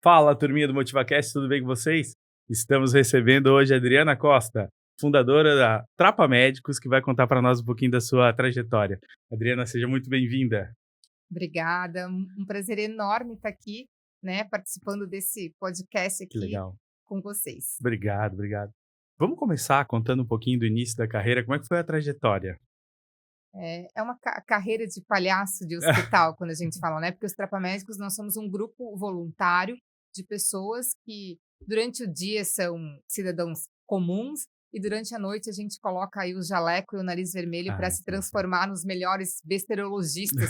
Fala, turminha do MotivaCast, tudo bem com vocês? Estamos recebendo hoje a Adriana Costa, fundadora da Trapa Médicos, que vai contar para nós um pouquinho da sua trajetória. Adriana, seja muito bem-vinda. Obrigada, um prazer enorme estar aqui, né, participando desse podcast Que aqui legal. com vocês. Obrigado. Vamos começar contando um pouquinho do início da carreira. Como é que foi a trajetória? É uma carreira de palhaço de hospital, quando a gente fala, né, porque os Trapamédicos nós somos um grupo voluntário de pessoas que durante o dia são cidadãos comuns e durante a noite a gente coloca aí o jaleco e o nariz vermelho para Ai, se que legal. transformar nos melhores besterologistas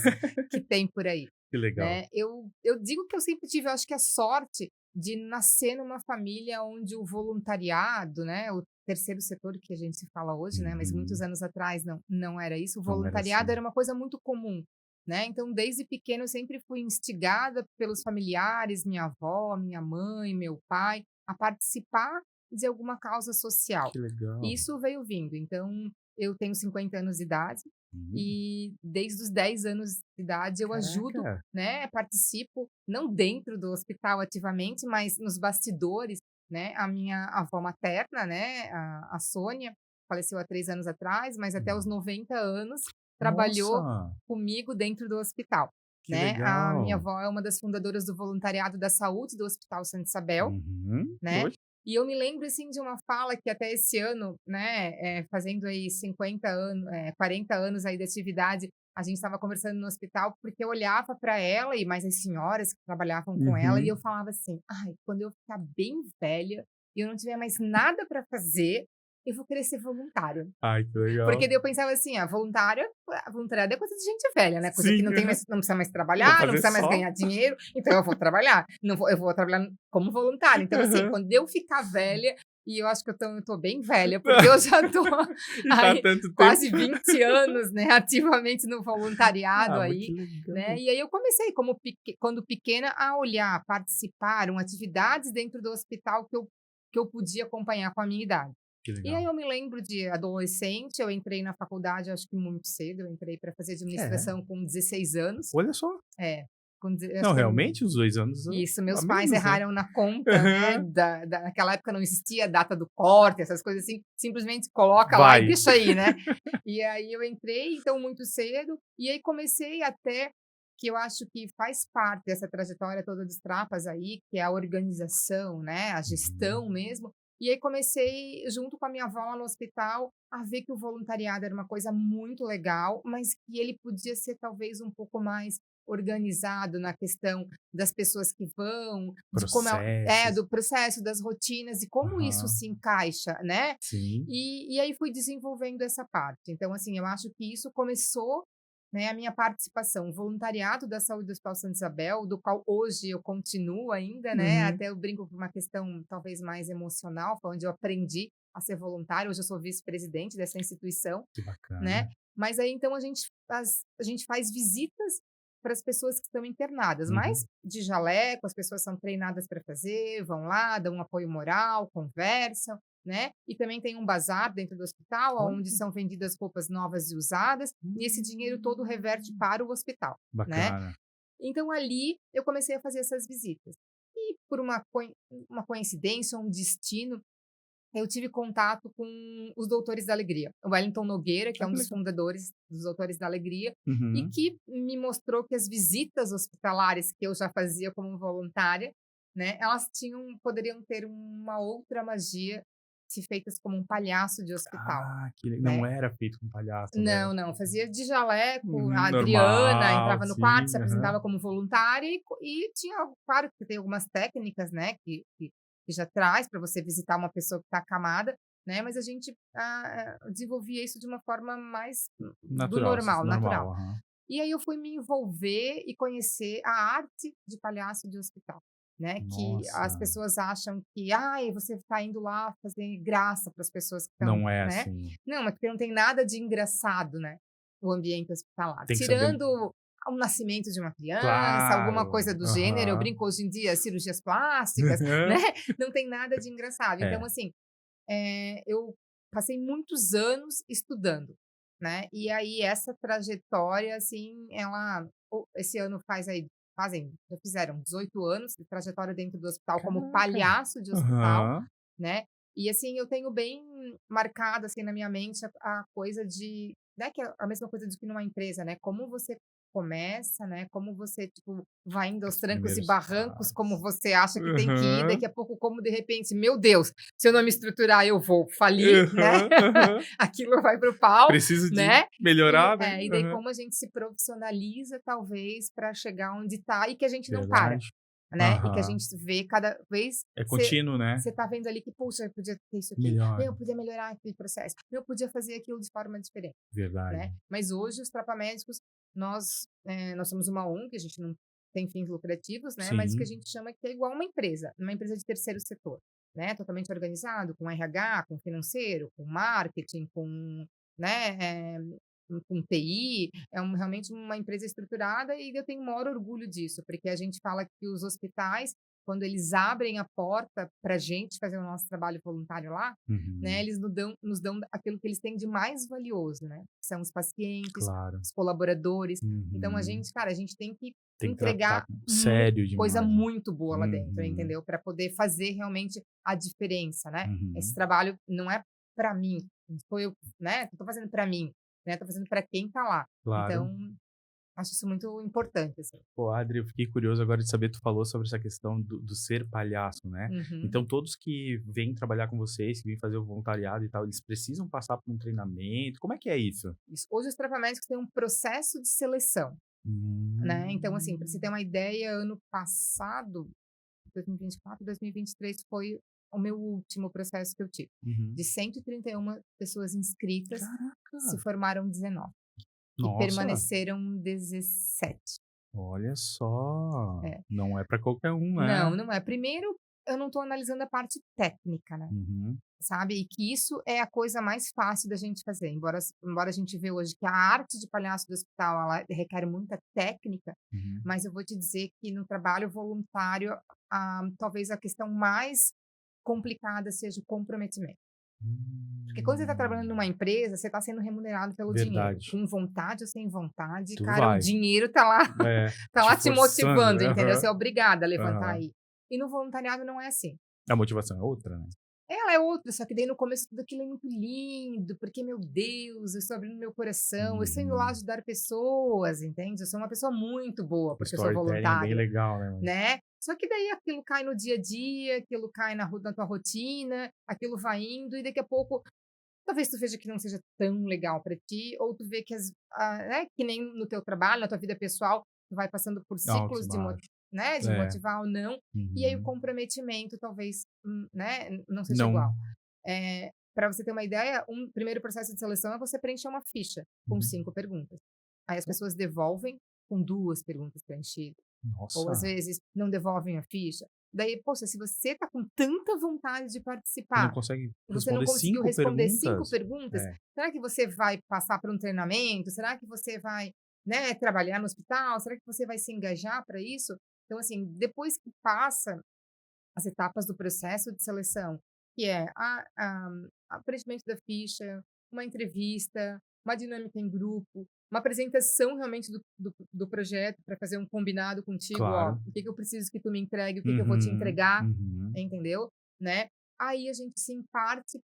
que tem por aí. Que legal. Né, eu digo que eu sempre tive, eu acho que a sorte de nascer numa família onde o voluntariado, né, o terceiro setor que a gente se fala hoje, né, mas muitos Uhum. anos atrás não era isso, o Não era voluntariado assim. era uma coisa muito comum, né, então desde pequena eu sempre fui instigada pelos familiares, minha avó, minha mãe, meu pai, a participar de alguma causa social. Que legal. E isso veio vindo, então eu tenho 50 anos de idade, Hum, e desde os 10 anos de idade eu ajudo, Caraca. né, participo, não dentro do hospital ativamente, mas nos bastidores, né, a minha avó materna, né, a Sônia, faleceu há 3 anos atrás, mas até os Hum. 90 anos trabalhou Nossa, comigo dentro do hospital, que né. A minha legal. avó é uma das fundadoras do voluntariado da saúde do Hospital Santa Isabel, né. Poxa. E eu me lembro, assim, de uma fala que até esse ano, né, fazendo aí 50 anos, 40 anos aí de atividade, a gente estava conversando no hospital, porque eu olhava para ela e mais as senhoras que trabalhavam com ela, e eu Uhum. falava assim: "Ai, quando eu ficar bem velha e eu não tiver mais nada para fazer, eu vou querer ser voluntária". Ai, que Porque legal. daí eu pensava assim: voluntariado é coisa de gente velha, né, coisa que Sim, não tem aham. mais, não precisa mais Vou trabalhar, não fazer precisa mais só. ganhar dinheiro, então eu vou trabalhar, não vou eu vou trabalhar como voluntária. Então, assim, Aham. quando eu ficar velha, e eu acho que eu tô bem velha, porque eu já tô E tá há aí tanto tempo. quase 20 anos, né, ativamente no voluntariado Ah, mas que aí, né, legal. e aí eu comecei quando pequena a olhar, participar, eram atividades dentro do hospital que eu podia acompanhar com a minha idade. Que E aí legal. eu me lembro de adolescente, eu entrei na faculdade acho que muito cedo, eu entrei para fazer É, administração com 16 anos. olha só. É, eu acho Não, que realmente os 2 anos isso, a meus pais menos, né. erraram na conta, né, Aham. naquela época não existia a data do corte, essas coisas assim, simplesmente coloca lá e Vai. deixa aí, né. E aí eu entrei, então, muito cedo, e aí comecei até que eu acho que faz parte dessa trajetória toda dos Trapas aí, que é a organização, né, a Uhum. gestão mesmo, e aí comecei, junto com a minha avó lá no hospital, a ver que o voluntariado era uma coisa muito legal, mas que ele podia ser talvez um pouco mais organizado na questão das pessoas que vão, de como Processos. do processo, das rotinas e como isso Aham. se encaixa, né. Sim. E aí fui desenvolvendo essa parte. Então, assim, eu acho que isso começou, né, a minha participação, o voluntariado da saúde do Hospital Santa Isabel, do qual hoje eu continuo ainda, né, Uhum. até eu brinco por uma questão talvez mais emocional, foi onde eu aprendi a ser voluntária, hoje eu sou vice-presidente dessa instituição, Que né. bacana. Mas aí então a gente faz visitas para as pessoas que estão internadas, mas Uhum. de jaleco, as pessoas são treinadas para fazer, vão lá, dão um apoio moral, conversam, né. E também tem um bazar dentro do hospital, onde Olha. são vendidas roupas novas e usadas, e esse dinheiro todo reverte Hum. para o hospital, né. Bacana. Então ali eu comecei a fazer essas visitas. E por uma coincidência, um destino, eu tive contato com os Doutores da Alegria, o Wellington Nogueira, que é Ah, um que dos legal. fundadores dos Doutores da Alegria, e Uhum. que me mostrou que as visitas hospitalares que eu já fazia como voluntária, né, elas poderiam ter uma outra magia se feitas como um palhaço de hospital, Ah, não né. era feito com palhaço, né. Não, fazia de jaleco, a Uhum, Adriana normal, entrava no quarto, se sim, aham. apresentava como voluntária e tinha, claro que tem algumas técnicas, né, que já traz para você visitar uma pessoa que está acamada, né, mas a gente, desenvolvia isso de uma forma mais do Natural, normal, natural. normal, aham. E aí eu fui me envolver e conhecer a arte de palhaço de hospital, né, que as Nossa, pessoas acham que: "Ai, você está indo lá fazer graça para as pessoas que estão", não é né. assim. Não, mas porque não tem nada de engraçado, né, o ambiente hospitalar. Tem que saber Tirando o nascimento de uma criança, alguma coisa claro, do gênero, eu aham. brinco hoje em dia, cirurgias plásticas, né, Aham. não tem nada de engraçado. Então, É. assim, eu passei muitos anos estudando, né, e aí essa trajetória, assim, ela esse ano faz aí já fizeram 18 anos de trajetória dentro do hospital como Caraca! palhaço de hospital, Aham. né. E assim, eu tenho bem marcado, assim, na minha mente a coisa de, né, que é a mesma coisa do que numa empresa, né, como você começa, né, como você, tipo, vai indo aos Os trancos e primeiros barrancos, como passos. você acha que tem que ir, Aham. daqui a pouco como de repente: "Meu Deus, se eu não me estruturar eu vou falir", né, Aham, aham. aquilo vai para o pau, Preciso de né. melhorar, né. E daí Aham. como a gente se profissionaliza talvez para chegar onde tá e que a gente não para, Verdade. né, e que a Aham. gente vê cada vez É contínuo, né. você tá vendo ali que: "Puxa, eu podia ter isso aqui, Melhor. meu, eu podia melhorar aquele processo, meu, eu podia fazer aquilo de forma diferente", Verdade. né. Mas hoje os Trapamédicos, nós somos uma ONG, a gente não tem fins lucrativos, né, mas o que a Sim. gente chama que é igual uma empresa de terceiro setor, né, totalmente organizado, com RH, com financeiro, com marketing, com, né, com TI, realmente uma empresa estruturada e eu tenho o maior orgulho disso, porque a gente fala que os hospitais, quando eles abrem a porta pra gente fazer o nosso trabalho voluntário lá, né, Uhum. eles nos dão aquilo que eles têm de mais valioso, né, que são os pacientes, Claro. os colaboradores. Então a Uhum. gente, cara, a gente tem que Tem que tratar entregar com sério coisa demais, né. muito boa lá dentro, Uhum. entendeu? Para poder fazer realmente a diferença, né. Esse Uhum. trabalho não é para mim, não sou eu, né, não tô fazendo para mim, né, tô fazendo para quem tá lá. Claro. Então, acho isso muito importante, assim. Pô, Adri, eu fiquei curioso agora de saber, tu falou sobre essa questão do ser palhaço, né. Uhum. Então todos que vêm trabalhar com vocês, que vêm fazer o voluntariado e tal, eles precisam passar por um treinamento? Como é que é isso? Isso. Hoje os Trapamédicos têm um processo de seleção, né, então, assim, para você ter Hum. uma ideia, ano passado, 2024, 2023 foi o meu último processo que eu tive. Uhum. De 131 pessoas inscritas, se Caraca! formaram 19 e Nossa! permaneceram 17. Olha só, É. não é pra qualquer um, Não, né. não é. Primeiro, eu não estou analisando a parte técnica, né, Uhum. sabe, e que isso é a coisa mais fácil da gente fazer, embora a gente vê hoje que a arte de palhaço do hospital, ela requer muita técnica, Uhum. mas eu vou te dizer que no trabalho voluntário, talvez a questão mais complicada seja o comprometimento. Porque quando você está trabalhando numa Hum. empresa, você está sendo remunerado pelo dinheiro, Verdade. com vontade ou sem vontade, Tu cara, o vai. dinheiro tá lá É, tá te lá te forçando. motivando, entendeu? Aham, Você é obrigada a levantar aham. aí. E no voluntariado não é assim. A motivação é outra, né. Ela é outra, só que daí no começo tudo aquilo é muito lindo, porque, meu Deus, eu estou abrindo meu coração, eu estou indo lá Uhum. ajudar pessoas, entende? Eu sou uma pessoa muito boa, O porque eu sou storytelling é bem voluntária, legal, né, mas né? Só que daí aquilo cai no dia a dia, aquilo cai na tua rotina, aquilo vai indo e daqui a pouco talvez tu veja que não seja tão legal para ti, ou tu vê que né, que nem no teu trabalho, na tua vida pessoal, tu vai passando por altos ciclos e de baixos. né, de É. motivar ou não, e aí o Uhum. comprometimento talvez, né, não seja Não. igual. Pra você ter uma ideia, um primeiro processo de seleção é você preencher uma ficha com Uhum. 5 perguntas. Aí as pessoas devolvem com 2 perguntas preenchidas, ou às Nossa, vezes não devolvem a ficha. Daí, poxa, se você tá com tanta vontade de e não participar consegue você não responder conseguiu 5 responder 5 perguntas? perguntas, É. será que você vai passar por um treinamento? Será que você vai, né, trabalhar no hospital? Será que você vai se engajar para isso? Então, assim, depois que passa as etapas do processo de seleção, que é a preenchimento da ficha, uma entrevista, uma dinâmica em grupo, uma apresentação realmente do projeto para fazer um combinado contigo, ó, Claro. o que que eu preciso que tu me entregue, o que que eu vou te Uhum, entregar, uhum. entendeu? Né? Aí a gente sim parte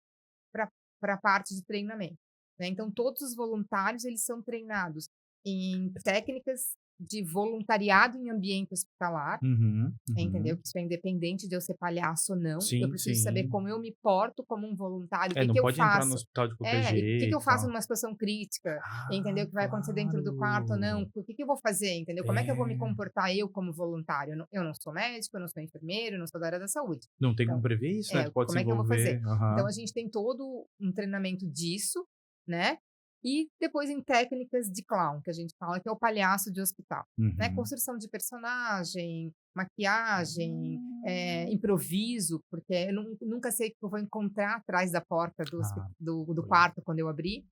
para a parte de treinamento, né. Então todos os voluntários, eles são treinados em técnicas de voluntariado em ambiente hospitalar, Uhum, entendeu, uhum. que isso é independente de eu ser palhaço ou não, eu Sim, preciso saber sim. como eu me porto como um voluntário, o É, que não que eu pode entrar no faço. hospital de qualquer E o que que eu jeito, faço tal. numa situação crítica, entendeu, Ah, o que vai acontecer dentro do quarto ou não, claro. o que que eu vou fazer, entendeu, como é que eu vou me É. comportar eu como voluntário, eu não sou médico, eu não sou enfermeiro, eu não sou da área da saúde. Não tem como Então prever isso, né, tu pode se como é que eu vou fazer? envolver. Então Aham. a gente tem todo um treinamento disso, né, e depois em técnicas de clown, que a gente fala que é o palhaço de hospital, né, Uhum. construção de personagem, maquiagem, Hum. improviso, porque eu nunca sei o que eu vou encontrar atrás da porta Ah, do pois quarto quando eu abrir,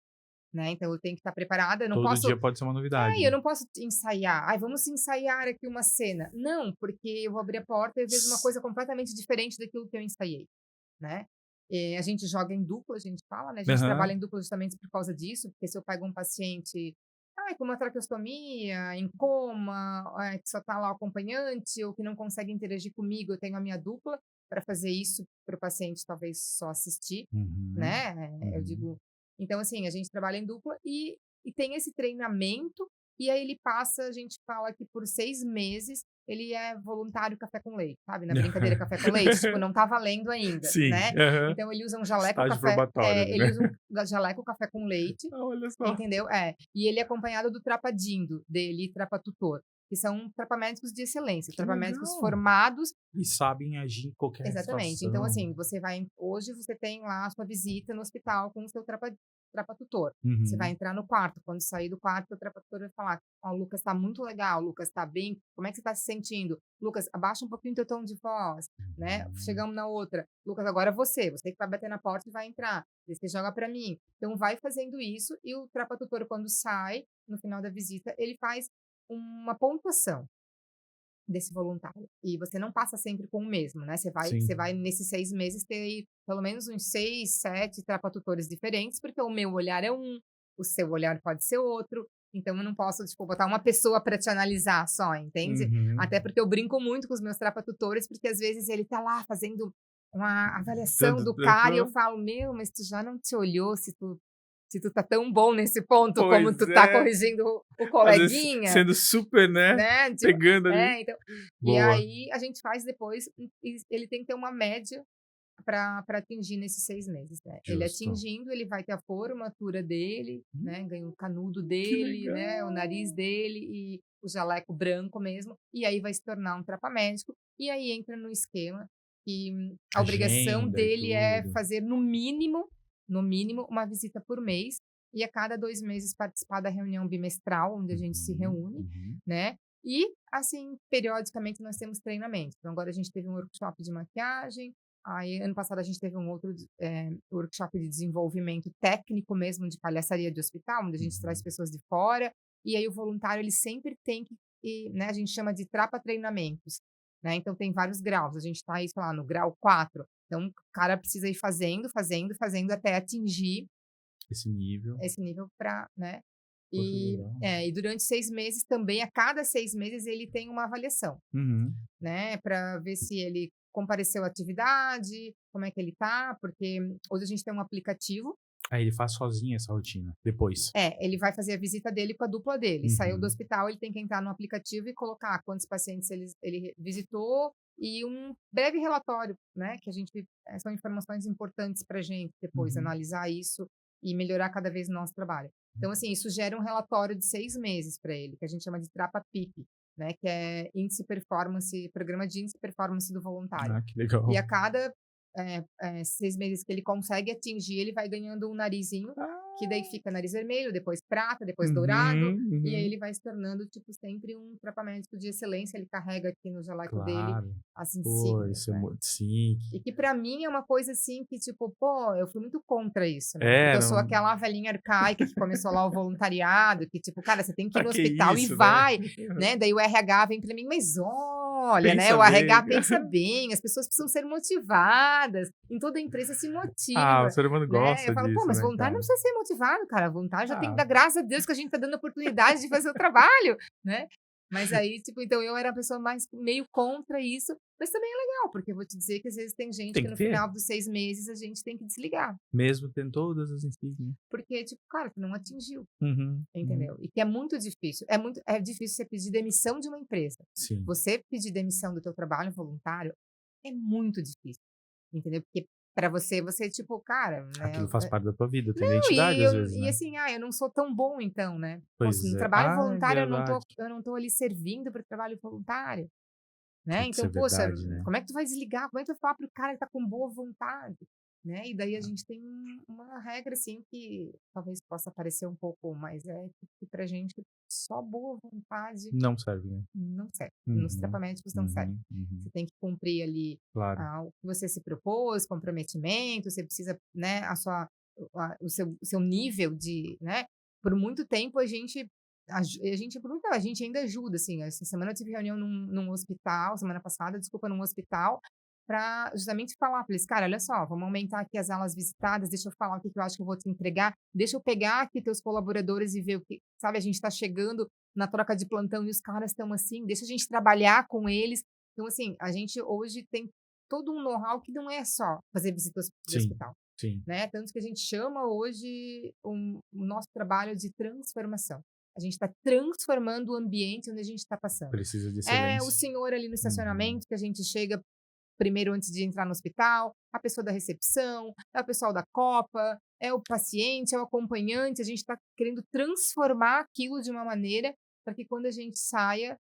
né, então eu tenho que estar preparada, eu não todo posso dia pode ser uma novidade, eu né. não posso ensaiar. "Ai, vamos ensaiar aqui uma cena". Não, porque eu vou abrir a porta e vejo uma S coisa completamente diferente daquilo que eu ensaiei, né. A gente joga em dupla, a gente fala, né, a gente trabalha Aham. em dupla justamente por causa disso, porque se eu pego um paciente, com uma traqueostomia, em coma, que só tá lá o acompanhante, ou que não consegue interagir comigo, eu tenho a minha dupla para fazer isso para o paciente talvez só assistir, Uhum. né, eu Uhum. digo então assim, a gente trabalha em dupla e tem esse treinamento, e aí ele passa a gente fala que por 6 meses ele é voluntário café com leite, sabe, na brincadeira café com leite, tipo, não tá valendo ainda, Sim. né. Aham. Então ele usa um jaleco Estágio café probatório ali, ele né. usa um jaleco café com leite, Ah, olha só. entendeu? É. E ele é acompanhado do trapadindo dele e trapatutor, que são trapamédicos de excelência, Que trapamédicos legal. formados E sabem agir em qualquer exatamente. Então, situação. assim, hoje você tem lá a sua visita no hospital com o seu trapatutor. Você vai Uhum. entrar no quarto, quando sair do quarto, o trapatutor vai falar: "Ó, o Lucas tá muito legal, Lucas tá bem, como é que você tá se sentindo? Lucas, abaixa um pouquinho teu tom de voz", né. Uhum. Chegamos na outra: "Lucas, agora é você que vai bater na porta e vai entrar, daí você joga pra mim". Então vai fazendo isso e o trapatutor quando sai, no final da visita, ele faz uma pontuação desse voluntário. E você não passa sempre com o mesmo, né, você Sim. vai nesses 6 meses ter aí pelo menos uns 6, 7 trapatutores diferentes, porque o meu olhar é um, o seu olhar pode ser outro, então eu não posso, tipo, botar uma pessoa para te analisar só, entende? Uhum. Até porque eu brinco muito com os meus trapatutores, porque às vezes ele tá lá fazendo uma avaliação Dando do cara e eu aham. falo: "Meu, mas tu já não te olhou se tu tá tão bom nesse ponto como Pois tu tá é. corrigindo o Às vezes coleguinha?" sendo super, né, Né, tipo pegando ali. então e Boa. aí a gente faz depois e ele tem que ter uma média para atingir nesses 6 meses, né. Ele Justo. atingindo, ele vai ter a formatura dele, né, ganha o canudo Que dele, né, o nariz legal. dele e o jaleco branco mesmo, e aí vai se tornar um trapamédico, e aí entra no esquema que a obrigação Agenda e dele é tudo. fazer no mínimo, uma visita por mês, e a cada 2 meses participar da reunião bimestral, onde a gente se Uhum, reúne, uhum. né. E, assim, periodicamente nós temos treinamento. Então agora a gente teve um workshop de maquiagem, aí ano passado a gente teve um outro workshop de desenvolvimento técnico mesmo de palhaçaria de hospital, onde a gente traz Uhum. pessoas de fora, e aí o voluntário ele sempre tem que né, a gente chama de trapa treinamentos, né, então tem vários graus, a gente está aí, sei lá, no grau 4, então o cara precisa ir fazendo, fazendo, fazendo até atingir Esse nível. esse nível para, né, Poxa, legal. e durante 6 meses também, a cada 6 meses ele tem uma avaliação, Uhum. né, para ver se ele compareceu à atividade, como é que ele tá, porque hoje a gente tem um aplicativo Aí ele faz sozinho essa rotina, depois. ele vai fazer a visita dele com a dupla dele, saiu do Uhum. hospital, ele tem que entrar no aplicativo e colocar quantos pacientes ele visitou e um breve relatório, né, que a gente são informações importantes pra gente depois Uhum. analisar isso e melhorar cada vez o nosso trabalho. Então, assim, isso gera um relatório de 6 meses para ele, que a gente chama de TRAPA-PIP, né, que é índice performance programa de índice performance do voluntário. Ah, que E legal. a cada, 6 meses que ele consegue atingir, ele vai ganhando um narizinho, que daí Ah. fica nariz vermelho, depois prata, depois dourado, Uhum, e aí uhum. ele vai se tornando, tipo, sempre um trapamédico de excelência, ele carrega aqui no jaleco dele Claro. as Pô, insígnias, isso é né. mu sim. E que pra mim é uma coisa, assim, que tipo, pô, eu fui muito contra isso, né, porque É, eu sou não aquela velhinha arcaica que começou lá o voluntariado, que tipo: "Cara, você tem que ir pra no que hospital e isso, né. vai", né, daí o RH vem pra mim: "Mas olha, né, Pensa o RH bem. pensa bem, as pessoas precisam ser motivadas, em toda empresa se Ah, o motiva", ser humano né. Eu gosta falo: "Pô, disso, mas né, voluntário não cara. precisa ser motivado, cara, voluntário já tem que Ah. dar graças a Deus que a gente tá dando oportunidade de fazer o trabalho", né. Mas aí, tipo, então eu era a pessoa mais meio contra isso, mas também é legal, porque eu vou te dizer que às vezes tem gente Tem que que no ter, final dos 6 meses a gente tem que desligar, mesmo tendo todas as insígnias. porque tipo, cara, tu não atingiu, Uhum, uhum. entendeu? E que é muito difícil, é difícil você pedir demissão de uma empresa. Sim. Você pedir demissão do teu trabalho voluntário é muito difícil, entendeu? Porque para você tipo, cara, né, Aquilo faz parte da tua vida, tua não, identidade às vezes, e né. assim, eu não sou tão bom então, né. Pô, se Pois no é. trabalho Ah, é voluntário verdade. eu não tô ali servindo para o trabalho voluntário. Né, Putz, é então, poxa, verdade, né. como é que tu vai desligar? Como é que tu vai falar para o cara que tá com boa vontade? Né, e daí a Ah, gente tem uma regra, assim, que talvez possa parecer um pouco, mas que pra gente só boa vontade não serve, né. não serve. Nos Uhum, trapamédicos não serve. uhum, uhum. Você tem que cumprir ali, Claro. o que você se propôs, comprometimento, você precisa, né, o seu nível de, né, por muito tempo a gente ainda ajuda, assim, essa semana eu tive reunião num hospital, semana passada, desculpa, num hospital, para justamente falar para eles: "Cara, olha só, vamos aumentar aqui as alas visitadas, deixa eu falar o que que eu acho que eu vou te entregar, deixa eu pegar aqui teus colaboradores e ver o que", sabe, a gente está chegando na troca de plantão e os caras estão assim, deixa a gente trabalhar com eles. Então, assim, a gente hoje tem todo um know-how que não é só fazer visita de Sim, hospital, sim. né, tanto que a gente chama hoje o nosso trabalho de transformação. A gente está transformando o ambiente onde a gente está passando. Precisa de É o excelência. senhor ali no Uhum. estacionamento que a gente chega primeiro antes de entrar no hospital, a pessoa da recepção, é o pessoal da copa, é o paciente, é o acompanhante, a gente está querendo transformar aquilo de uma maneira para que quando a gente saia,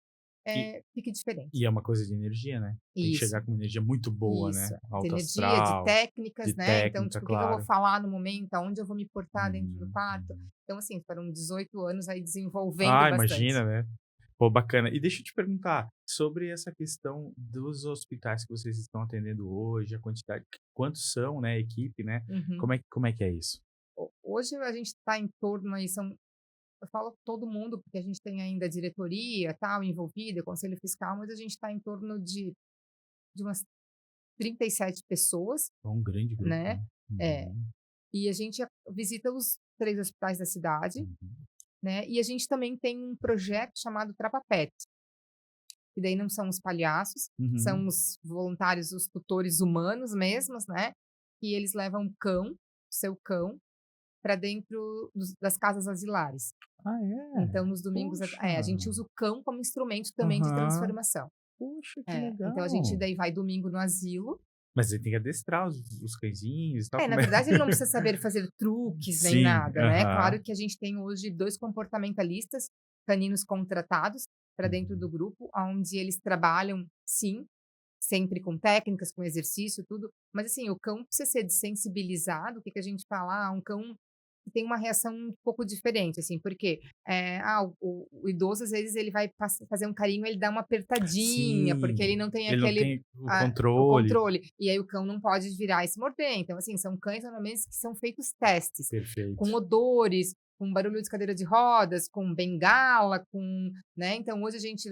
E fique diferente. e é uma coisa de energia, né. Tem que Isso. chegar com uma energia muito boa, Isso, né, de alto energia, de astral, técnicas, de né, então, técnica, tipo, o que que eu vou claro. falar no momento, aonde eu vou me portar dentro do Uhum, quarto. uhum. Então, assim, foram 18 anos aí desenvolvendo Ah, bastante. imagina, né. Pô, bacana. E deixa eu te perguntar, sobre essa questão dos hospitais que vocês estão atendendo hoje, a quantidade quantos são, né, a equipe, né, Uhum. como é que é isso? Hoje a gente está em torno aí, eu falo todo mundo, porque a gente tem ainda a diretoria, tal, envolvida, conselho fiscal, mas a gente está em torno de umas 37 pessoas, É um grande grupo, né, né. é. Uhum, E a gente visita os 3 hospitais da cidade, uhum, né, e a gente também tem um projeto chamado Trapa Pet, que daí não são os palhaços, uhum. são os voluntários, os tutores humanos mesmos, né, e eles levam um cão, seu cão, para dentro das casas asilares. Ah, é? Então nos domingos Poxa. a gente usa o cão como instrumento também de Aham. transformação. Poxa, que É, então a gente legal. daí vai domingo no asilo. Mas aí tem que adestrar os cãezinhos e tal, É, na como é? verdade ele não precisa saber fazer truques nem Sim, nada, né. aham. Claro que a gente tem hoje 2 comportamentalistas caninos contratados para dentro do Uhum. grupo, aonde eles trabalham, sim, sempre com técnicas, com exercício, tudo, mas assim, o cão precisa ser desensibilizado. O que que a gente fala? Um cão que tem uma reação um pouco diferente, assim, porque, o idoso, às vezes, ele vai fazer um carinho, ele dá uma apertadinha, porque ele Sim, não tem ele não aquele tem o o controle. controle, e aí o cão não pode virar e se morder. Então, assim, são cães, normalmente, que são feitos testes, com Perfeito. odores, com barulho de cadeira de rodas, com bengala, com, né, então hoje a gente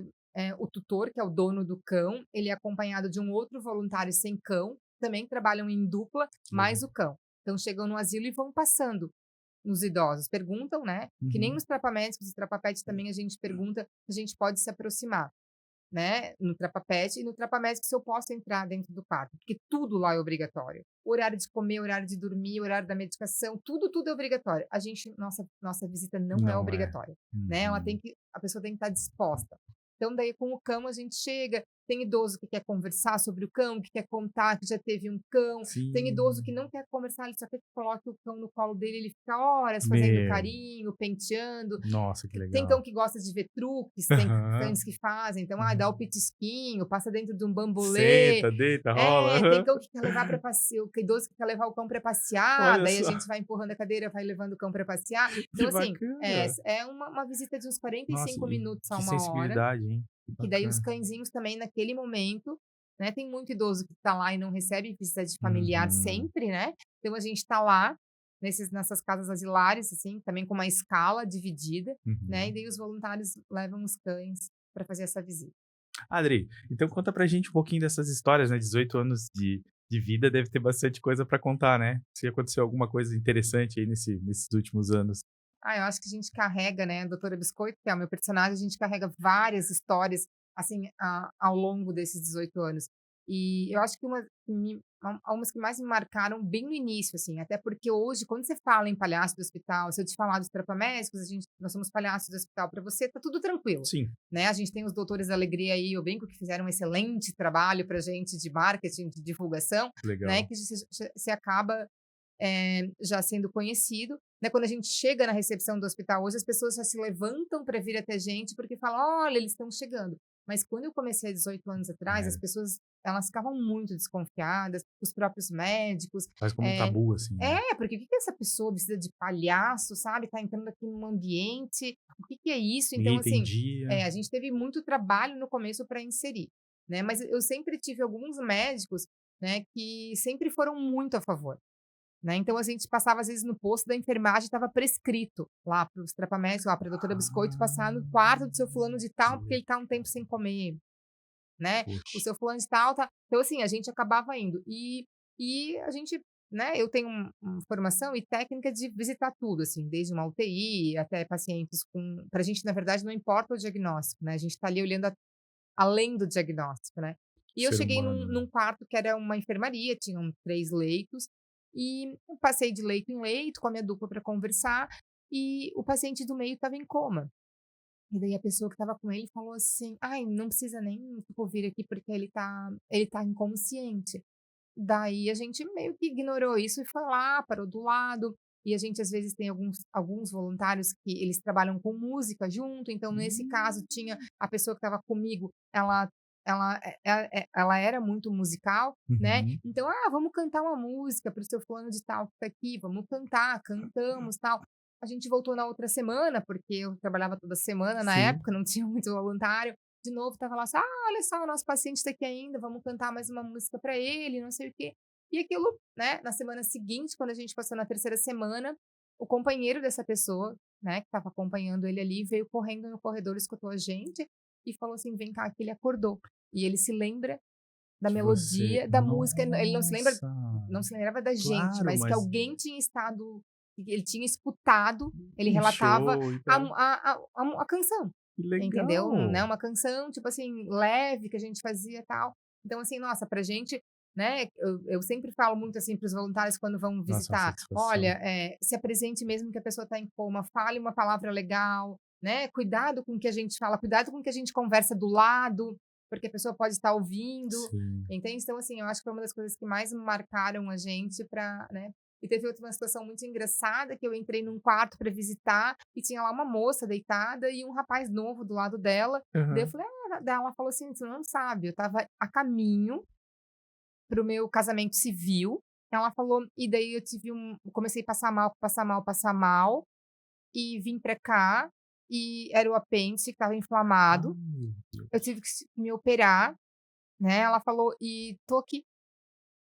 o tutor, que é o dono do cão, ele é acompanhado de um outro voluntário sem cão, também trabalham em dupla, Que legal. mais o cão. Então chegam no asilo e vão passando nos idosos, perguntam, né, que nem Uhum. nos trapamédicos e trapapet também a gente pergunta se a gente pode se aproximar, né, no trapapet e no trapamédico se eu posso entrar dentro do quarto, porque tudo lá é obrigatório. Horário de comer, horário de dormir, horário da medicação, tudo, tudo é obrigatório. A gente nossa visita não é Não é. obrigatória, né, Uhum. a pessoa tem que estar disposta. Então daí com o cão a gente chega, tem idoso que quer conversar sobre o cão, que quer contar que já teve um cão, tem idoso que Sim. não quer conversar, ele só quer que coloque o cão no colo dele, ele fica horas fazendo Meu, carinho, penteando. nossa, que Tem cão legal. que gosta de ver truques, tem Aham. cães que fazem, então, dá o Uhum. petisquinho, passa dentro de um bambolê. Senta, deita, rola. É, tem Aham. cão que quer levar para passear, o idoso que quer levar o cão para passear, Olha daí a só, gente vai empurrando a cadeira, vai levando o cão para passear. Então, que assim, bacana. é uma visita de uns Nossa, 45 e minutos a que 1 hora, sensibilidade, hein. Que que daí os bacana. cãezinhos também naquele momento, né, tem muito idoso que está lá e não recebe visita de familiar Uhum, sempre, né, então a gente está lá, nessas casas asilares, assim, também com uma escala dividida, né, e uhum. daí os voluntários levam os cães para fazer essa visita. Adri, então conta pra gente um pouquinho dessas histórias, né, 18 anos de vida, deve ter bastante coisa pra contar, né. Se aconteceu alguma coisa interessante aí nesses últimos anos. Eu acho que a gente carrega, né, a doutora Biscoito, que é o meu personagem, a gente carrega várias histórias, assim, ao longo desses 18 anos. E eu acho que umas que mais me marcaram bem no início, assim, até porque hoje, quando você fala em palhaço do hospital, se eu te falar dos trapamédicos, nós somos palhaços do hospital, para você tá tudo tranquilo, Sim, né? A gente tem os doutores da alegria aí, eu brinco que fizeram um excelente trabalho pra gente de marketing, de divulgação, né? legal. Que você acaba já sendo conhecido, né, quando a gente chega na recepção do hospital hoje, as pessoas já se levantam para vir até a gente, porque falam: "Olha, eles estão chegando". Mas quando eu comecei há 18 anos atrás, as É, pessoas, elas ficavam muito desconfiadas, os próprios médicos, quase como um eh tabu, assim, né. porque o que que essa pessoa vestida de palhaço, sabe, tá entrando aqui num ambiente, o que que é isso? Ninguém Então, assim, entendia. a gente teve muito trabalho no começo para inserir, né, mas eu sempre tive alguns médicos, né, que sempre foram muito a favor. Né, então a gente passava às vezes no posto da enfermagem, estava prescrito lá para os trapamédicos, lá para a doutora Biscoito passar no Ah, quarto do seu fulano de tal, porque que ele está um tempo sem comer. né? O Puxa. seu fulano de tal tá. Então, assim, a gente acabava indo. E a gente, né, eu tenho formação e técnica de visitar tudo, assim, desde uma UTI até pacientes com. Pra gente, na verdade, não importa o diagnóstico, né? A gente tá ali olhando além do diagnóstico, né. E eu Ser cheguei humano, num né. quarto que era uma enfermaria, tinham 3 leitos, e eu passei de leito em leito com a minha dupla para conversar, e o paciente do meio estava em coma. E daí a pessoa que estava com ele falou assim: "Ai, não precisa nem, tipo, vir aqui porque ele tá inconsciente". Daí a gente meio que ignorou isso e foi lá, parou do lado, e a gente às vezes tem alguns voluntários que eles trabalham com música junto, então nesse caso Hum. tinha a pessoa que estava comigo, ela era muito musical, né, Uhum. então: "Ah, vamos cantar uma música para o seu fulano de tal que tá aqui, vamos cantar", cantamos, tal. A gente voltou na outra semana, porque eu trabalhava toda semana na Sim. época, não tinha muito voluntário, de novo estava lá assim: "Ah, olha só, o nosso paciente está aqui ainda, vamos cantar mais uma música para ele, não sei o quê". E aquilo, né, na semana seguinte, quando a gente passou na terceira semana, o companheiro dessa pessoa, né, que estava acompanhando ele ali, veio correndo no corredor, escutou a gente e falou assim: "Vem cá que ele acordou". E ele se lembra da Que você melodia da música, ele nossa! não se lembrava da gente, Claro, mas que mas alguém tinha estado, que ele tinha escutado, ele um relatava show e a tal. a canção. Que Entendeu? Né, legal! uma canção, tipo assim, leve que a gente fazia, tal. Então, assim, nossa, pra gente, né, eu sempre falo muito, assim, para os voluntários quando vão Nossa, uma visitar: satisfação. "Olha, se apresente mesmo que a pessoa está em coma, fale uma palavra legal, né, cuidado com o que a gente fala, cuidado com o que a gente conversa do lado, porque a pessoa pode estar ouvindo", Sim. entende? Então, assim, eu acho que foi uma das coisas que mais marcaram a gente pra, né. E teve outra uma situação muito engraçada que eu entrei num quarto para visitar e tinha lá uma moça deitada e um rapaz novo do lado dela. Daí eu Aham. falei: "Ah", daí ela falou assim: "Você não sabe, eu estava a caminho para o meu casamento civil". Ela falou e daí eu tive comecei a passar mal, passar mal, passar mal, e vim pra cá, e era o apêndice que estava Ai, inflamado, meu eu Deus. tive que me operar, né, ela falou: "E tô aqui".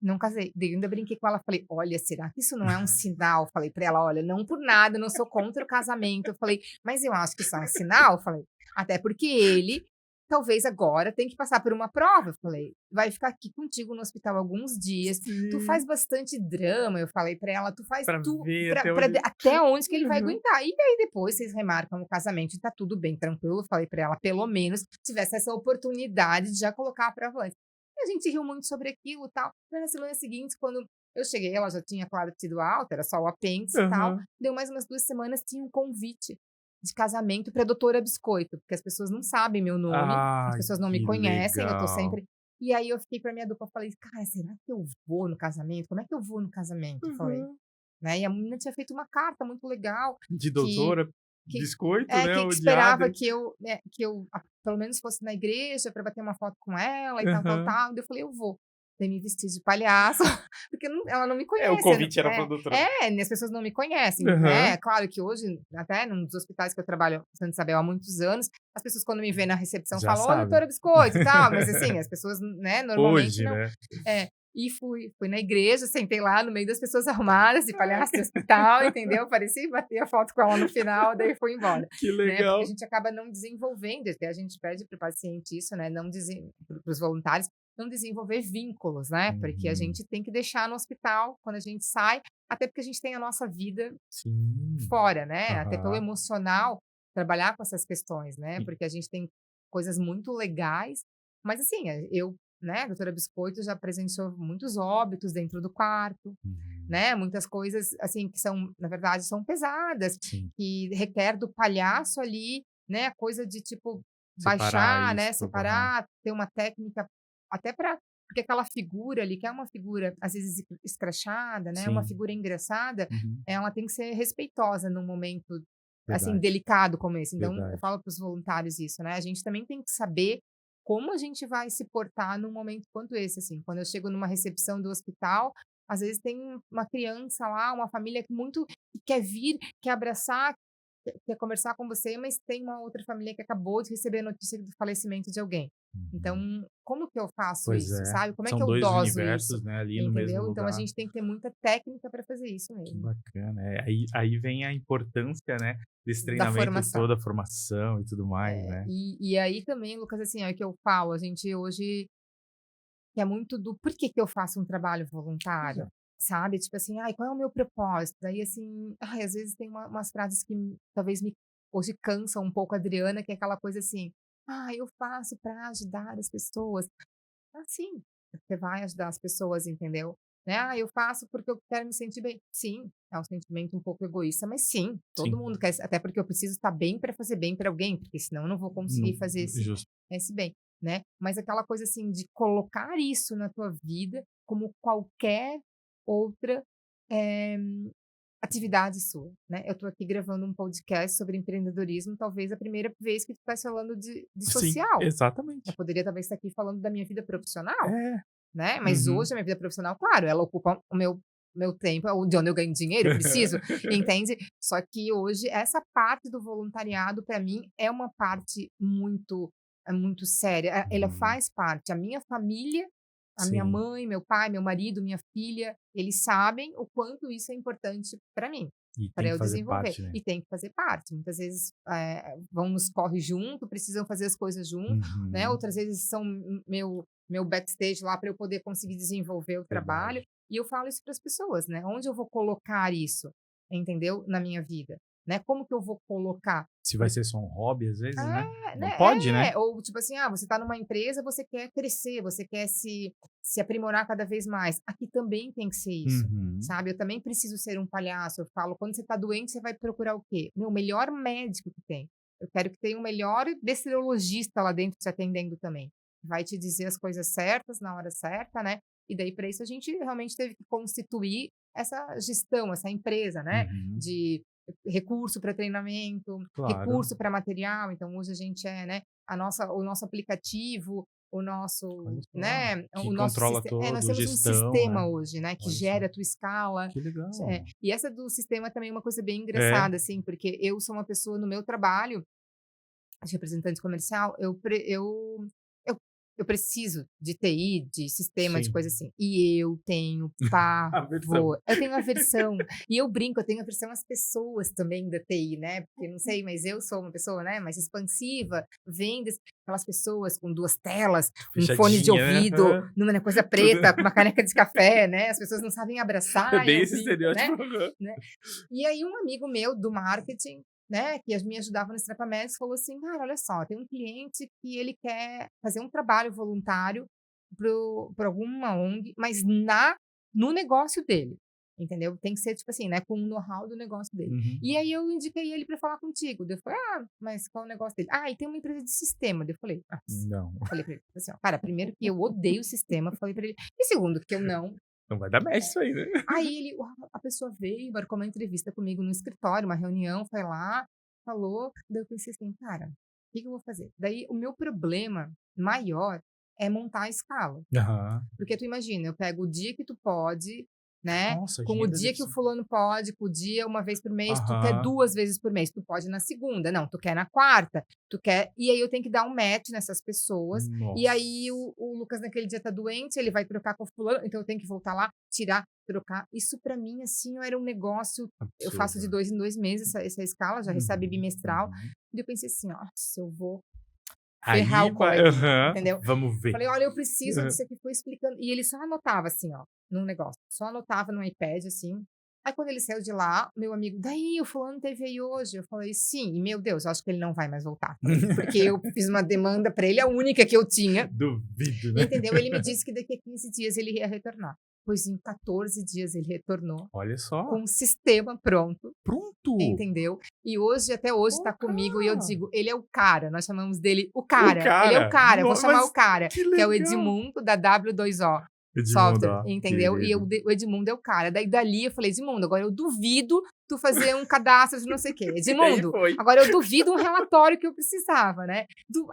Não casei. Daí eu ainda brinquei com ela, falei: "Olha, será que isso não é um sinal?" Falei pra ela: "Olha, não por nada, eu não sou contra o casamento", eu falei: "Mas eu acho que isso é um sinal", eu falei, "até porque ele, talvez agora tem que passar por uma prova", eu falei, "vai ficar aqui contigo no hospital alguns dias, tu faz Sim, bastante drama", eu falei pra ela, "tu faz pra tu ver pra até pra onde até onde que ele vai aham. aguentar, e daí depois vocês remarcam o casamento e tá tudo bem, tranquilo", eu falei pra ela, "pelo menos tivesse essa oportunidade de já colocar a prova antes". E a gente riu muito sobre aquilo, tal. Daí na semana seguinte, quando eu cheguei, ela já tinha, claro, tido alta, era só o apêndice e tal. Aham. Deu mais umas 2 semanas, tinha um convite de casamento pra doutora Biscoito, porque as pessoas não sabem meu nome, as Ai, pessoas não me que conhecem, eu tô legal. sempre. E aí eu fiquei pra minha dupla, falei: "Cara, será que eu vou no casamento? Como é que eu vou no casamento?", eu falei, Aham. né. E a menina tinha feito uma carta muito legal, De que doutora, que biscoito, né, que ou de esperava Adri. que eu, né, que eu pelo menos fosse na igreja para bater uma foto com ela e tal, tal, Aham. tal. Daí eu falei: "Eu vou". Daí me vesti de palhaço, porque ela não me É, o conhece, convite era pra doutora. as pessoas não me conhecem, né. Aham. É claro que hoje, até num dos hospitais que eu trabalho, Santa Isabel, há muitos anos, as pessoas quando me veem na recepção Já falam: "Ô, sabe. doutora Biscoito", e tal, mas assim, as pessoas, né, normalmente Hoje, não. né. É. E fui na igreja, sentei lá no meio das pessoas arrumadas de Ai, palhaço de hospital, entendeu, parecia, bater a foto com ela no final, daí fui embora, que né, porque a legal. gente acaba não desenvolvendo, até a gente pede para o paciente isso, né, não desen para os voluntários, não desenvolver vínculos, né, porque a Uhum. gente tem que deixar no hospital quando a gente sai, até porque a gente tem a nossa vida Sim. fora, né, até pelo Aham. emocional, trabalhar com essas questões, né, E porque a gente tem coisas muito legais, mas assim, eu, né, a doutora Biscoito já presenciou muitos óbitos dentro do quarto, uhum. né, muitas coisas, assim, que são, na verdade, são pesadas, Sim. que requer do palhaço ali, né, a coisa de, tipo, Separar baixar, né, isso. Aham. separar, ter uma técnica até para, porque aquela figura ali, que é uma figura, às vezes, escrachada, né, uma Sim. figura engraçada, Uhum. ela tem que ser respeitosa num momento, assim, Verdade, delicado como esse. Então eu verdade. falo para os voluntários isso, né, a gente também tem que saber como a gente vai se portar num momento quanto esse, assim. Quando eu chego numa recepção do hospital, às vezes tem uma criança lá, uma família que muito que quer vir, quer abraçar, quer conversar com você, mas tem uma outra família que acabou de receber a notícia do falecimento de alguém. Então, Uhum. como que eu faço Pois isso, é. sabe? Como é que São eu 2 doso isso? universos, né, ali no mesmo Entendeu? Então a lugar. gente tem que ter muita técnica para fazer isso Que mesmo, bacana. Aí vem a importância, né, desse da treinamento formação. todo, a formação e tudo mais, né. E aí também, Lucas, assim, é o que eu falo, a gente hoje quer muito do por que que eu faço um trabalho Pois é. voluntário, sabe? Tipo assim, ai, qual é o meu propósito? Aí assim, ai, às vezes tem umas frases que talvez me hoje cansam um pouco a Adriana, que é aquela coisa assim, ah, eu faço para ajudar as pessoas. Ah, sim, você vai ajudar as pessoas, entendeu? Né? Ah, eu faço porque eu quero me sentir bem. Sim, é um sentimento um pouco egoísta, mas sim, todo Sim. mundo quer, até porque eu preciso estar bem para fazer bem para alguém, porque senão eu não vou No conseguir fazer justo. esse bem, né? Mas aquela coisa assim de colocar isso na tua vida como qualquer outra eh, atividade sua, né? Eu estou aqui gravando um podcast sobre empreendedorismo, talvez a primeira vez que tu estás falando de Sim, social. Eu exatamente. poderia talvez estar aqui falando da minha vida profissional, É. né, mas Uhum. hoje a minha vida profissional, claro, ela ocupa o meu tempo, é de onde eu ganho dinheiro, eu preciso, entende? Só que hoje essa parte do voluntariado para mim é uma parte muito séria, ela Uhum. faz parte. A minha família, a minha Sim. mãe, meu pai, meu marido, minha filha, eles sabem o quanto isso é importante para mim, E para tem que eu fazer desenvolver. parte, né. E tem que fazer parte. Muitas vezes, vão nos corre junto, precisam fazer as coisas junto, né, Uhum. outras vezes são meu backstage lá para eu poder conseguir desenvolver o trabalho, Verdade. e eu falo isso para as pessoas, né, onde eu vou colocar isso, entendeu, na minha vida, né, como que eu vou colocar? Se vai Por ser só um hobby, às vezes, né. né, Não pode, né. ou tipo assim, ah, você está numa empresa, você quer crescer, você quer se aprimorar cada vez mais, aqui também tem que ser isso, Uhum. sabe, eu também preciso ser um palhaço, eu falo, quando você está doente, você vai procurar o quê? Meu, o melhor médico que tem, eu quero que tenha o melhor bacteriologista lá dentro te atendendo também, vai te dizer as coisas certas na hora certa, né, e daí para isso a gente realmente teve que constituir essa gestão, essa empresa, né, Uhum. de recurso para treinamento, Claro. recurso para material, então hoje a gente o nosso aplicativo, o nosso, Olha só. né, Que o nosso controla sistema, nós todo, temos um gestão, né. sistema hoje, né, que Olha só. gera a tua escala, Que legal. e essa do sistema também é uma coisa bem É. engraçada, assim, porque eu sou uma pessoa no meu trabalho de representante comercial, eu eu preciso de TI, de sistema, de Sim. coisa assim, e eu tenho A versão. pavor, eu tenho aversão, e eu brinco, eu tenho aversão às pessoas também da TI, né, porque não sei, mas eu sou uma pessoa, né, mais expansiva, vendas, aquelas pessoas com 2 telas, um fone de Fechadinha, né. ouvido, Aham. numa coisa Tudo preta, com uma caneca de café, né, as pessoas não sabem é abraçar, e bem eu esse brinco, estereótipo. né, Aham. né. E aí um amigo meu do marketing, né, que me ajudava no Strapamed, falou assim: "Cara, olha só, tem um cliente que ele quer fazer um trabalho voluntário para alguma ONG, mas no negócio dele, entendeu? Tem que ser, tipo assim, né, com o know-how do negócio dele". Uhum. E aí eu indiquei ele para falar contigo, daí eu falei: "Ah, mas qual é o negócio dele?". "Ah, e tem uma empresa de sistema", daí eu falei: "Ah", Não, eu falei para ele, assim: "Ó, cara, primeiro que eu odeio sistema", falei para ele, e segundo que eu não. não vai dar match isso aí, né. Aí a pessoa veio, marcou uma entrevista comigo no escritório, uma reunião, foi lá, falou, daí eu pensei assim: "Cara, o que que eu vou fazer?". Daí o meu problema maior é montar a escala. Aham. Porque tu imagina, eu pego o dia que tu pode, né, Nossa, com o agenda dia deve que o ser fulano pode, com o dia uma vez por mês, tu quer aham. 2 vezes por mês, tu pode na segunda, não, tu quer na quarta, tu quer, e aí eu tenho que dar um match nessas pessoas, e aí Nossa, o Lucas naquele dia tá doente, ele vai trocar com o fulano, então eu tenho que voltar lá, tirar, trocar. Isso pra mim, assim, era um negócio, eu faço de absurdo. 2 em 2 meses essa escala, já recebe Uhum, bimestral, uhum. e eu pensei assim: "Nossa, eu vou ferrar Aí o vai coleguinha", aham, entendeu. vamos ver. Falei: "Olha, eu preciso Aham. disso aqui", foi explicando, e ele só anotava assim, ó, num negócio, só anotava no iPad, assim. Aí quando ele saiu de lá, meu amigo: "Daí, o fulano teve aí hoje?". Eu falei: "Sim", e meu Deus, eu acho que ele não vai mais voltar, falei, porque eu fiz uma demanda pra ele, a única que eu tinha, Duvido, né. entendeu. Ele me disse que daqui a 15 dias ele ia retornar. Pois em 14 dias ele retornou, Olha com só, o sistema pronto, pronto. entendeu. E hoje, até hoje, Ó, tá comigo e eu cara, digo: "Ele é o cara", nós chamamos dele o o cara, ele é o cara. cara, eu vou chamar o Mas cara, que que é o legal. Edmundo da W2O Edmundo, Software, ó, entendeu. E querido. o Edmundo é o cara. Daí dali eu falei: "Edmundo, agora eu duvido tu fazer um cadastro de não sei o quê. E daí Edmundo, foi. agora eu duvido um relatório que eu precisava, né,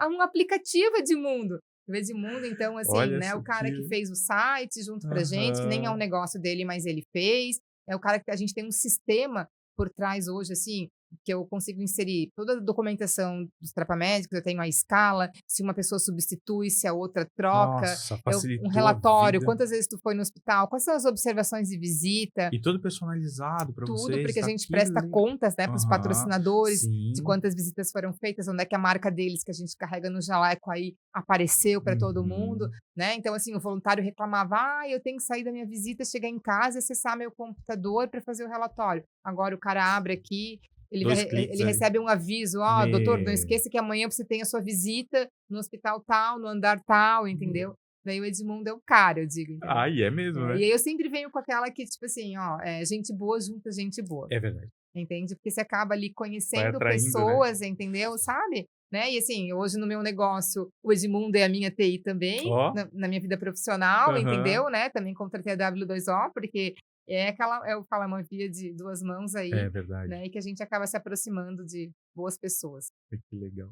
um aplicativo, Edmundo". O Edmundo, então, assim, Olha né, só o cara que que fez o site junto pra gente, que nem é um aham. negócio dele, mas ele fez, é o cara que a gente tem um sistema por trás hoje, assim, que eu consigo inserir toda a documentação dos trapamédicos, eu tenho a escala, se uma pessoa substitui, se a outra troca, Nossa, um facilitou a relatório, vida. quantas vezes tu foi no hospital, quais são as observações de visita, E tudo personalizado para tudo, vocês, porque a tá? gente Que presta le contas, né, para os aham, patrocinadores, de sim. quantas visitas foram feitas, onde é que a marca deles que a gente carrega no jaleco aí apareceu para todo mundo, Uhum. né. Então, assim, o voluntário reclamava: "Ah, eu tenho que sair da minha visita, chegar em casa e acessar meu computador para fazer o relatório". Agora o cara abre aqui, 2 cliques ele ali. recebe um aviso: "Ó, doutor, não Meu, esqueça que amanhã você tem a sua visita no hospital tal, no andar tal", entendeu. Daí o Edmundo é o cara, eu digo, entendeu. e é mesmo, É, né? e aí eu sempre venho com aquela que, tipo assim, ó, gente boa junta gente boa, É verdade. entende? Porque você acaba ali Vai conhecendo atraindo, né? pessoas, entendeu? Sabe? Né? E assim, hoje no meu negócio, o Edmundo é a minha TI também, Ó, na minha vida profissional, aham. entendeu? Né? Também contratei a W2O, porque é aquela, eu falo, é uma via de duas mãos É aí, verdade. né? E que a gente acaba se aproximando de boas pessoas. Que legal.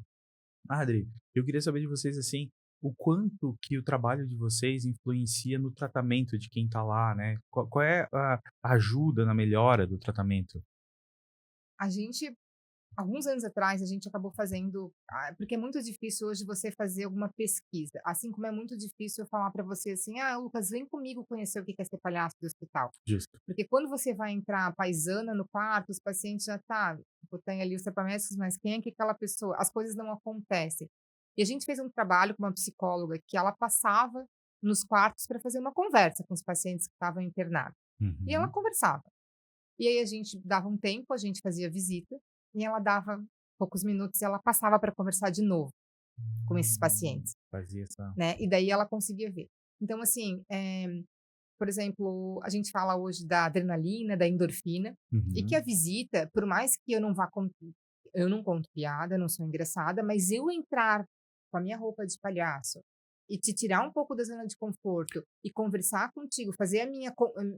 Adri, eu queria saber de vocês, assim, o quanto que o trabalho de vocês influencia no tratamento de quem tá lá, né? Qual é a ajuda na melhora do tratamento? A gente Alguns anos atrás, a gente acabou fazendo porque é muito difícil hoje você fazer alguma pesquisa, assim como é muito difícil eu falar para você assim: "Ah, Lucas, vem comigo conhecer o que que é ser palhaço do hospital". Justo. Porque quando você vai entrar paisana no quarto, os pacientes já tipo, tem ali os tratamentos, mas quem é que aquela pessoa? As coisas não acontecem. E a gente fez um trabalho com uma psicóloga que ela passava nos quartos para fazer uma conversa com os pacientes que estavam internados. E ela Uhum. conversava. E aí a gente dava um tempo, a gente fazia visita, e ela dava poucos minutos e ela passava para conversar de novo com esses pacientes, Fazia essa né, e daí ela conseguia ver. Então assim, por exemplo, a gente fala hoje da adrenalina, da endorfina, e que a uhum. visita, por mais que eu não conto piada, eu não sou engraçada, mas eu entrar com a minha roupa de palhaço e te tirar um pouco da zona de conforto e conversar contigo, fazer a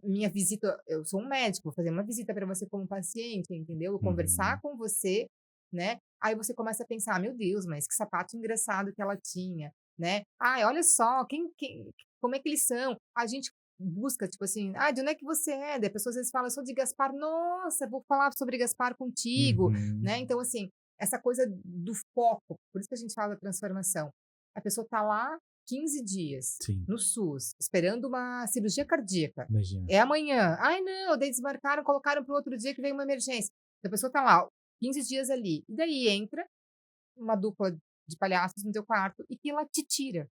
minha visita, eu sou um médico, vou fazer uma visita para você como paciente, entendeu? Conversar Uhum. com você, né? Aí você começa a pensar: "Meu Deus, mas que sapato engraçado que ela tinha", né? "Ai, olha só, como é que eles são?". A gente busca, tipo assim: "Ah, de onde é que você é?". Daí a pessoa às vezes fala: "Eu sou de Gaspar". "Nossa, vou falar sobre Gaspar contigo", Uhum. né. Então, assim, essa coisa do foco, por isso que a gente fala da transformação. A pessoa tá lá 15 dias Sim, no SUS, esperando uma cirurgia cardíaca. imagina. É amanhã. "Ai, não", daí desmarcaram, colocaram para o outro dia que veio uma emergência. A pessoa tá lá 15 dias ali. E daí entra uma dupla de palhaços no teu quarto e que ela te tira.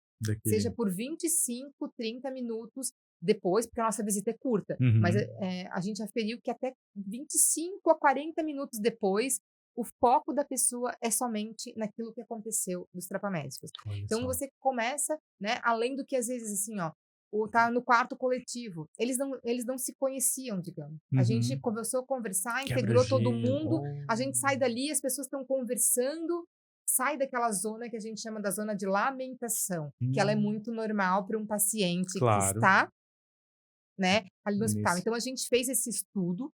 Seja Daquele por 25, 30 minutos depois, porque a nossa visita é curta, mas, uhum. a gente aferiu que até 25 a 40 minutos depois, o foco da pessoa é somente naquilo que aconteceu dos trapamédicos. Olha Então só. você começa, né, além do que às vezes, assim, ó, o tá no quarto coletivo, eles não se conheciam, digamos. A gente Uhum. começou a conversar, Quebra integrou todo gelo. mundo, a gente sai dali, as pessoas estão conversando, sai daquela zona que a gente chama da zona de lamentação, que ela é Hum, muito normal para um paciente que claro, está, né, ali no hospital. nesse Então a gente fez esse estudo,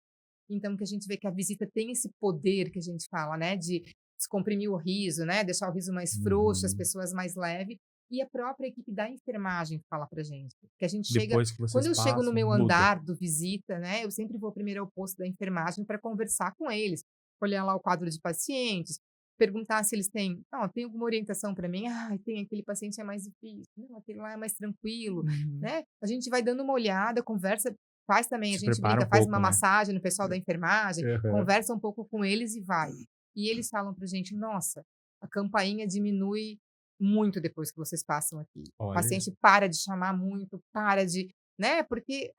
então que a gente vê que a visita tem esse poder que a gente fala, né, de descomprimir o riso, né, deixar o riso mais frouxo, as uhum. pessoas mais leve, e a própria equipe da enfermagem fala pra gente, que a gente chega Depois que quando vocês eu chego no passam, meu muda. andar do visita, né, eu sempre vou primeiro ao posto da enfermagem para conversar com eles, olhar lá o quadro de pacientes, perguntar se eles têm: "Ó, tem alguma orientação para mim?". "Ai, tem aquele paciente é mais difícil", "Não, aquele lá é mais tranquilo", Uhum. né. A gente vai dando uma olhada, conversa, faz também, a Se gente prepara brinca, um faz uma pouco, né. massagem no pessoal da enfermagem, Aham. conversa um pouco com eles e vai. E eles falam pra gente: "Nossa, a campainha diminui muito depois que vocês passam aqui. O Olha isso. paciente para de chamar muito, para de", né, porque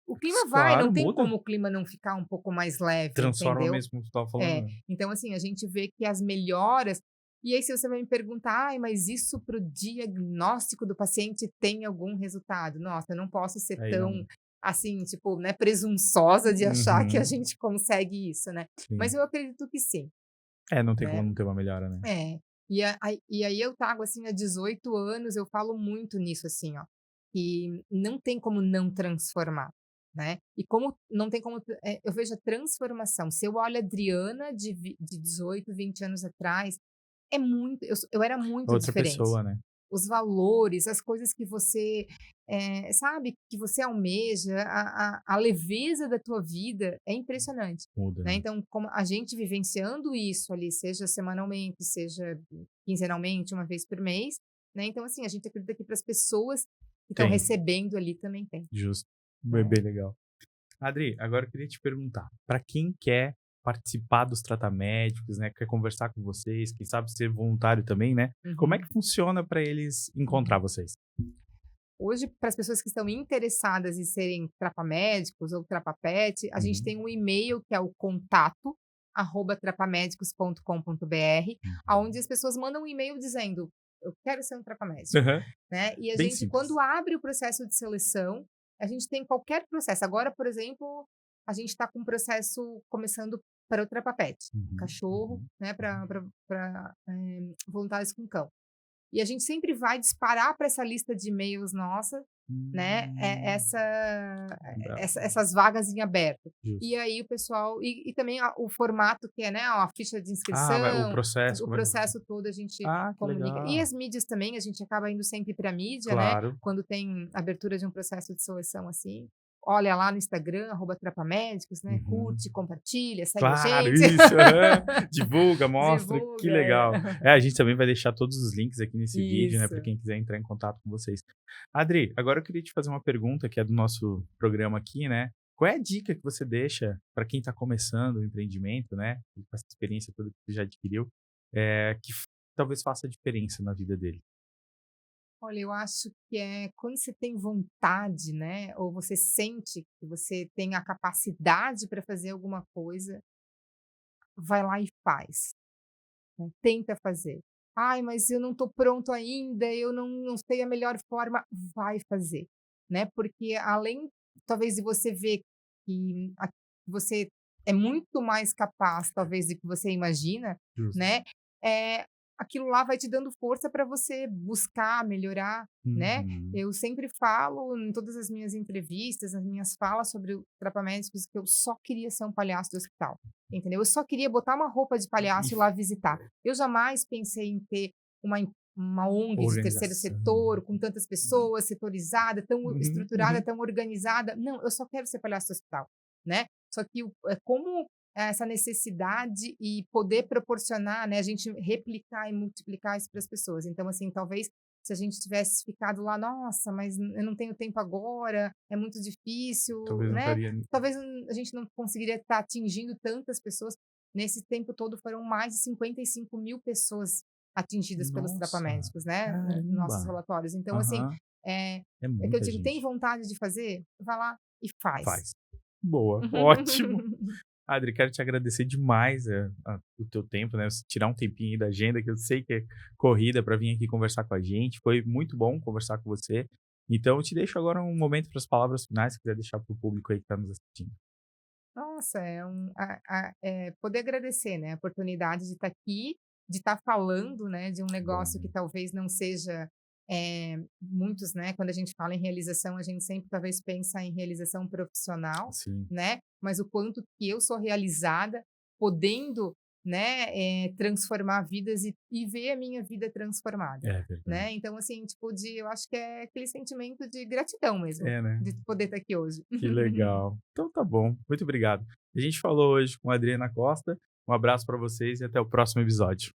o clima vai, Claro, não tem muda. como o clima não ficar um pouco mais leve, Transforma entendeu? mesmo, como você estava falando, É, né. então assim, a gente vê que as melhoras, e aí se você vai me perguntar: "Ai, mas isso para o diagnóstico do paciente tem algum resultado?". Nossa, eu não posso ser Aí tão, não assim, tipo, né, presunçosa de achar que a uhum. gente consegue isso, né. Mas Sim. eu acredito que sim, É, não tem como né. não ter uma melhora, né. É. E aí eu trago, assim, há 18 anos, eu falo muito nisso, assim, ó, que não tem como não transformar, né. E como não tem como eu vejo a transformação. Se eu olho a Adriana de 18, 20 anos atrás, é muito eu era muito Outra diferente. pessoa, né. os valores, as coisas que você, sabe, que você almeja, a leveza da tua vida é impressionante, Muda, né. né? Então, como a gente vivenciando isso ali, seja semanalmente, seja quinzenalmente, uma vez por mês, né, então assim, a gente acredita que para as pessoas que estão Tem, recebendo ali também tem, justo. Bem, né. bem legal. Adri, agora eu queria te perguntar, para quem quer participar dos tratamédicos, né, quer conversar com vocês, quem sabe ser voluntário também, né, como é que Uhum, funciona para eles encontrar uhum. vocês? Hoje, para as pessoas que estão interessadas em serem trapamédicos ou trapapet, a gente Uhum, tem um e-mail que é o contato@trapamedicos.com.br, uhum. aonde as pessoas mandam um e-mail dizendo: "Eu quero ser um trapamédico", Aham, né. E a bem gente simples. quando abre o processo de seleção, a gente tem qualquer processo. Agora, por exemplo, a gente está com um processo começando para o trapapet, Uhum, cachorro, uhum, né, uhum. para voluntários com cão. E a gente sempre vai disparar para essa lista de e-mails nossa, né, Hum, dá, essas vagas em aberto. E justo. aí o pessoal e também o formato que é, né, a ficha de Ah, vai o inscrição, processo, o como é que processo todo a gente que comunica. E legal. as mídias também, a gente acaba indo sempre pra mídia, né, Claro. quando tem abertura de um processo de seleção, assim. Olha lá no Instagram, @trapamédicos, né, Uhum. curte, compartilha, segue a Claro, gente. isso, aham. Divulga, mostra, que Divulga, legal. é. É, a gente também vai deixar todos os links aqui nesse vídeo, né, para Isso. quem quiser entrar em contato com vocês. Adri, agora eu queria te fazer uma pergunta que é do nosso programa aqui, né. Qual é a dica que você deixa para quem está começando o empreendimento, né, e com essa experiência toda que você já adquiriu, que talvez faça diferença na vida dele? Olha, eu acho que é quando você tem vontade, né, ou você sente que você tem a capacidade para fazer alguma coisa, vai lá e faz, né, tenta fazer. "Ai, mas eu não estou pronto ainda, eu não sei a melhor forma", vai fazer, né, porque além, talvez, de você ver que você é muito mais capaz, talvez, do que você imagina, Justo. né, eh, aquilo lá vai te dando força para você buscar melhorar, né. Uhum. Eu sempre falo em todas as minhas entrevistas, nas minhas falas sobre o Trapamédicos, que eu só queria ser um palhaço do hospital, entendeu. Eu só queria botar uma roupa de palhaço e ir E lá visitar. Eu jamais pensei em ter uma ONG de terceiro organização. setor, com tantas pessoas, setorizada, tão Uhum, estruturada, uhum. tão organizada. Não, eu só quero ser palhaço do hospital, né. Só que como essa necessidade e poder proporcionar, né, a gente replicar e multiplicar isso para as pessoas. Então, assim, talvez se a gente tivesse ficado lá: "Nossa, mas eu não tenho tempo agora, é muito difícil", Talvez não né, estaria. talvez a gente não conseguiria estar atingindo tantas pessoas. Nesse tempo todo foram mais de 55.000 pessoas atingidas pelos Nossa, trapamédicos, né, nos nossos caramba. relatórios. Então, assim, Aham, é é é que eu muita digo: "Tem gente. vontade de fazer? Vai lá e faz". Faz. Boa, ótimo. Adri, quero te agradecer demais, o teu tempo, né, você tirar um tempinho aí da agenda, que eu sei que é corrida, para vir aqui conversar com a gente. Foi muito bom conversar com você. Então eu te deixo agora um momento para as palavras finais, se quiser deixar para o público aí que está nos assistindo. Nossa, é poder agradecer, né, a oportunidade de estar aqui, de estar falando, né, de um Que bom, negócio que né. talvez não seja, muitos, né, quando a gente fala em realização, a gente sempre talvez pensa em realização profissional, Sim, né, mas o quanto que eu sou realizada podendo, né, transformar vidas e ver a minha vida transformada, é verdade. né. Então, assim, tipo, eu acho que é aquele sentimento de gratidão mesmo, É, né. de poder estar aqui hoje. Que legal. Então tá bom, muito obrigado. A gente falou hoje com a Adriana Costa. Um abraço para vocês e até o próximo episódio.